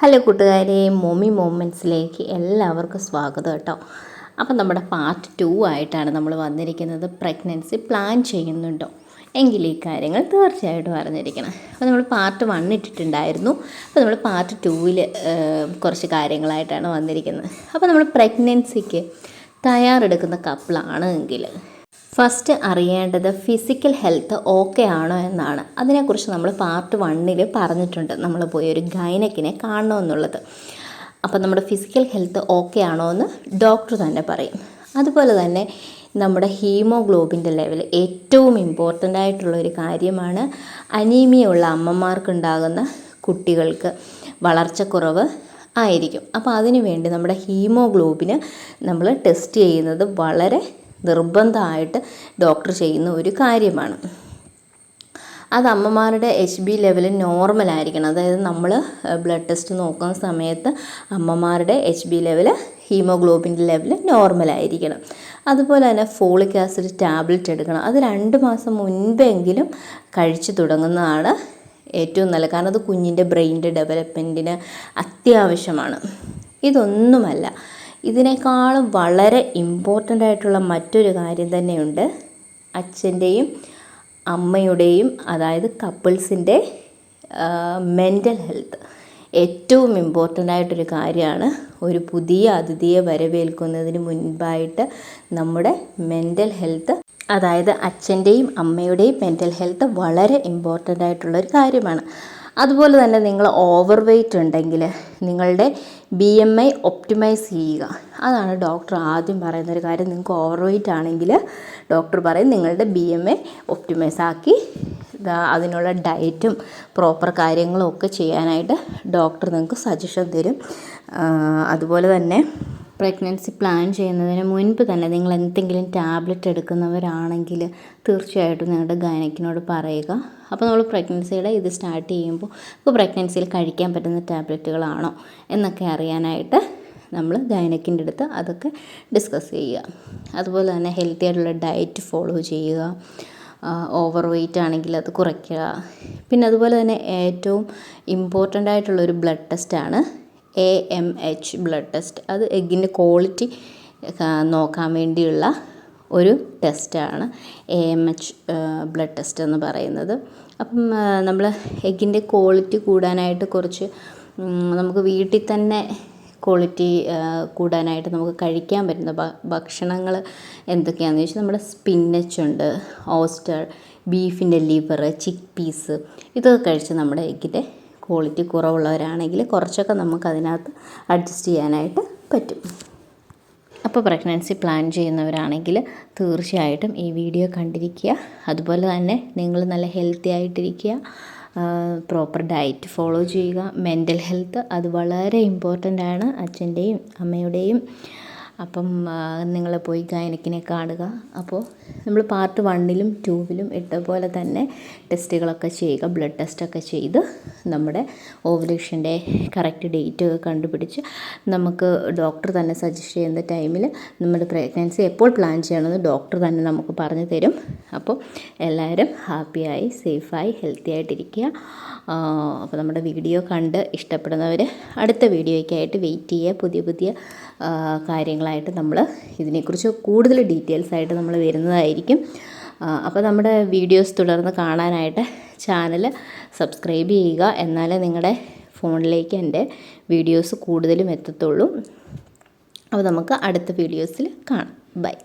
Hello കൂട്ടുകാരെ, mommy മൊമെൻറ്റ്സിലേക്ക് എല്ലാവർക്കും സ്വാഗതം കേട്ടോ. അപ്പം നമ്മുടെ പാർട്ട് 2 ആയിട്ടാണ് നമ്മൾ വന്നിരിക്കുന്നത്. പ്രഗ്നൻസി പ്ലാൻ ചെയ്യുന്നുണ്ടോ എങ്കിൽ ഈ കാര്യങ്ങൾ തീർച്ചയായിട്ടും അറിഞ്ഞിരിക്കണം. അപ്പോൾ നമ്മൾ പാർട്ട് 1 ഇട്ടിട്ടുണ്ടായിരുന്നു. അപ്പോൾ നമ്മൾ പാർട്ട് 2 കുറച്ച് കാര്യങ്ങളായിട്ടാണ് വന്നിരിക്കുന്നത്. അപ്പോൾ നമ്മൾ പ്രഗ്നൻസിക്ക് തയ്യാറെടുക്കുന്ന കപ്പിളാണ് എങ്കിൽ ഫസ്റ്റ് അറിയേണ്ടത് ഫിസിക്കൽ ഹെൽത്ത് ഓക്കെ ആണോ എന്നാണ്. അതിനെക്കുറിച്ച് നമ്മൾ പാർട്ട് 1 പറഞ്ഞിട്ടുണ്ട്, നമ്മൾ പോയി ഒരു ഗൈനക്കിനെ കാണണമെന്നുള്ളത്. അപ്പോൾ നമ്മുടെ ഫിസിക്കൽ ഹെൽത്ത് ഓക്കെ ആണോ എന്ന് ഡോക്ടർ തന്നെ പറയും. അതുപോലെ തന്നെ നമ്മുടെ ഹീമോഗ്ലോബിൻ്റെ ലെവൽ ഏറ്റവും ഇമ്പോർട്ടൻ്റ് ആയിട്ടുള്ളൊരു കാര്യമാണ്. അനീമിയ ഉള്ള അമ്മമാർക്കുണ്ടാകുന്ന കുട്ടികൾക്ക് വളർച്ചക്കുറവ് ആയിരിക്കും. അപ്പോൾ അതിനു വേണ്ടി നമ്മുടെ ഹീമോഗ്ലോബിന് നമ്മൾ ടെസ്റ്റ് ചെയ്യുന്നത് വളരെ നിർബന്ധമായിട്ട് ഡോക്ടർ ചെയ്യുന്ന ഒരു കാര്യമാണ്. അത് അമ്മമാരുടെ HB ലെവൽ നോർമലായിരിക്കണം. അതായത് നമ്മൾ ബ്ലഡ് ടെസ്റ്റ് നോക്കുന്ന സമയത്ത് അമ്മമാരുടെ HB ലെവൽ, ഹീമോഗ്ലോബിൻ്റെ ലെവൽ നോർമലായിരിക്കണം. അതുപോലെ തന്നെ ഫോളിക് ആസിഡ് ടാബ്ലറ്റ് എടുക്കണം. അത് 2 മാസം മുൻപെങ്കിലും കഴിച്ചു തുടങ്ങുന്നതാണ് ഏറ്റവും നല്ലത്. കാരണം അത് കുഞ്ഞിൻ്റെ ബ്രെയിനിൻ്റെ ഡെവലപ്മെൻറ്റിന് അത്യാവശ്യമാണ്. ഇതൊന്നുമല്ല, ഇതിനേക്കാളും വളരെ ഇമ്പോർട്ടൻ്റ് ആയിട്ടുള്ള മറ്റൊരു കാര്യം തന്നെയുണ്ട്. അച്ഛൻ്റെയും അമ്മയുടെയും, അതായത് കപ്പിൾസിൻ്റെ മെൻ്റൽ ഹെൽത്ത് ഏറ്റവും ഇമ്പോർട്ടൻ്റ് ആയിട്ടൊരു കാര്യമാണ്. ഒരു പുതിയ അതിഥിയെ വരവേൽക്കുന്നതിന് മുൻപായിട്ട് നമ്മുടെ മെൻ്റൽ ഹെൽത്ത്, അതായത് അച്ഛൻ്റെയും അമ്മയുടെയും മെൻ്റൽ ഹെൽത്ത് വളരെ ഇമ്പോർട്ടൻ്റ് ആയിട്ടുള്ളൊരു കാര്യമാണ്. അതുപോലെ തന്നെ നിങ്ങൾ ഓവർ വെയ്റ്റ് ഉണ്ടെങ്കിൽ നിങ്ങളുടെ BMI ഒപ്റ്റിമൈസ് ചെയ്യുക. അതാണ് ഡോക്ടർ ആദ്യം പറയുന്നൊരു കാര്യം. നിങ്ങൾക്ക് ഓവർ വെയ്റ്റ് ആണെങ്കിൽ ഡോക്ടർ പറയും നിങ്ങളുടെ BMI ഒപ്റ്റിമൈസ് ആക്കി അതിനുള്ള ഡയറ്റും പ്രോപ്പർ കാര്യങ്ങളും ഒക്കെ ചെയ്യാനായിട്ട് ഡോക്ടർ നിങ്ങൾക്ക് സജഷൻ തരും. അതുപോലെ തന്നെ പ്രഗ്നൻസി പ്ലാൻ ചെയ്യുന്നതിന് മുൻപ് തന്നെ നിങ്ങൾ എന്തെങ്കിലും ടാബ്ലറ്റ് എടുക്കുന്നവരാണെങ്കിൽ തീർച്ചയായിട്ടും നിങ്ങളുടെ ഗൈനക്കിനോട് പറയുക. അപ്പോൾ നമ്മൾ പ്രഗ്നൻസിയുടെ ഇത് സ്റ്റാർട്ട് ചെയ്യുമ്പോൾ ഇപ്പോൾ പ്രഗ്നൻസിയിൽ കഴിക്കാൻ പറ്റുന്ന ടാബ്ലറ്റുകളാണോ എന്നൊക്കെ അറിയാനായിട്ട് നമ്മൾ ഗൈനക്കിൻ്റെ അടുത്ത് അതൊക്കെ ഡിസ്കസ് ചെയ്യുക. അതുപോലെ തന്നെ ഹെൽത്തി ആയിട്ടുള്ള ഡയറ്റ് ഫോളോ ചെയ്യുക. ഓവർ വെയ്റ്റ് ആണെങ്കിൽ അത് കുറയ്ക്കുക. പിന്നെ അതുപോലെ തന്നെ ഏറ്റവും ഇമ്പോർട്ടൻ്റ് ആയിട്ടുള്ളൊരു ബ്ലഡ് ടെസ്റ്റാണ് AMH ബ്ലഡ് ടെസ്റ്റ്. അത് എഗ്ഗിൻ്റെ ക്വാളിറ്റി നോക്കാൻ വേണ്ടിയുള്ള ഒരു ടെസ്റ്റാണ് AMH ബ്ലഡ് ടെസ്റ്റ് എന്ന് പറയുന്നത്. അപ്പം നമ്മൾ എഗ്ഗിൻ്റെ ക്വാളിറ്റി കൂടാനായിട്ട് കുറച്ച് നമുക്ക് വീട്ടിൽ തന്നെ ക്വാളിറ്റി കൂടാനായിട്ട് നമുക്ക് കഴിക്കാൻ പറ്റുന്ന ഭക്ഷണങ്ങൾ എന്തൊക്കെയാണെന്ന് ചോദിച്ചാൽ നമ്മുടെ സ്പിന്നച്ച് ഉണ്ട്, ഓസ്റ്റർ, ബീഫിൻ്റെ ലിവർ, ചിക്ക് പീസ്, ഇതൊക്കെ കഴിച്ച് നമ്മുടെ എഗ്ഗിൻ്റെ ക്വാളിറ്റി കുറവുള്ളവരാണെങ്കിൽ കുറച്ചൊക്കെ നമുക്ക് അതിനകത്ത് അഡ്ജസ്റ്റ് ചെയ്യാനായിട്ട് പറ്റും. അപ്പോൾ പ്രഗ്നൻസി പ്ലാൻ ചെയ്യുന്നവരാണെങ്കിൽ തീർച്ചയായിട്ടും ഈ വീഡിയോ കണ്ടിരിക്കുക. അതുപോലെ തന്നെ നിങ്ങൾ നല്ല ഹെൽത്തി ആയിട്ടിരിക്കുക, പ്രോപ്പർ ഡയറ്റ് ഫോളോ ചെയ്യുക. മെൻ്റൽ ഹെൽത്ത് അത് വളരെ ഇമ്പോർട്ടൻ്റ് ആണ്, അച്ഛൻ്റെയും അമ്മയുടെയും. അപ്പം നിങ്ങൾ പോയി ഗൈനക്കിനെ കാണുക. അപ്പോൾ നമ്മൾ പാർട്ട് 1 2 ഇട്ട പോലെ തന്നെ ടെസ്റ്റുകളൊക്കെ ചെയ്യുക. ബ്ലഡ് ടെസ്റ്റൊക്കെ ചെയ്ത് നമ്മുടെ ഓവുലേഷൻ്റെ കറക്റ്റ് ഡേറ്റ് കണ്ടുപിടിച്ച് നമുക്ക് ഡോക്ടർ തന്നെ സജസ്റ്റ് ചെയ്യുന്ന ടൈമിൽ നമ്മുടെ പ്രഗ്നൻസി എപ്പോൾ പ്ലാൻ ചെയ്യണമെന്ന് ഡോക്ടർ തന്നെ നമുക്ക് പറഞ്ഞു തരും. അപ്പോൾ എല്ലാവരും ഹാപ്പിയായി സേഫായി ഹെൽത്തി ആയിട്ടിരിക്കുക. അപ്പോൾ നമ്മുടെ വീഡിയോ കണ്ട് ഇഷ്ടപ്പെടുന്നവർ അടുത്ത വീഡിയോയ്ക്കായിട്ട് വെയിറ്റ് ചെയ്യുക. പുതിയ പുതിയ കാര്യങ്ങളായിട്ട് നമ്മൾ ഇതിനെക്കുറിച്ച് കൂടുതൽ ഡീറ്റെയിൽസ് ആയിട്ട് നമ്മൾ വരുന്നതായിരിക്കും. അപ്പോൾ നമ്മുടെ വീഡിയോസ് തുടർന്ന് കാണാനായിട്ട് ചാനൽ സബ്സ്ക്രൈബ് ചെയ്യുക. എന്നാലേ നിങ്ങളുടെ ഫോണിലേക്ക് എൻ്റെ വീഡിയോസ് കൂടുതലും എത്തത്തുള്ളൂ. അപ്പോൾ നമുക്ക് അടുത്ത വീഡിയോസിൽ കാണാം. ബൈ.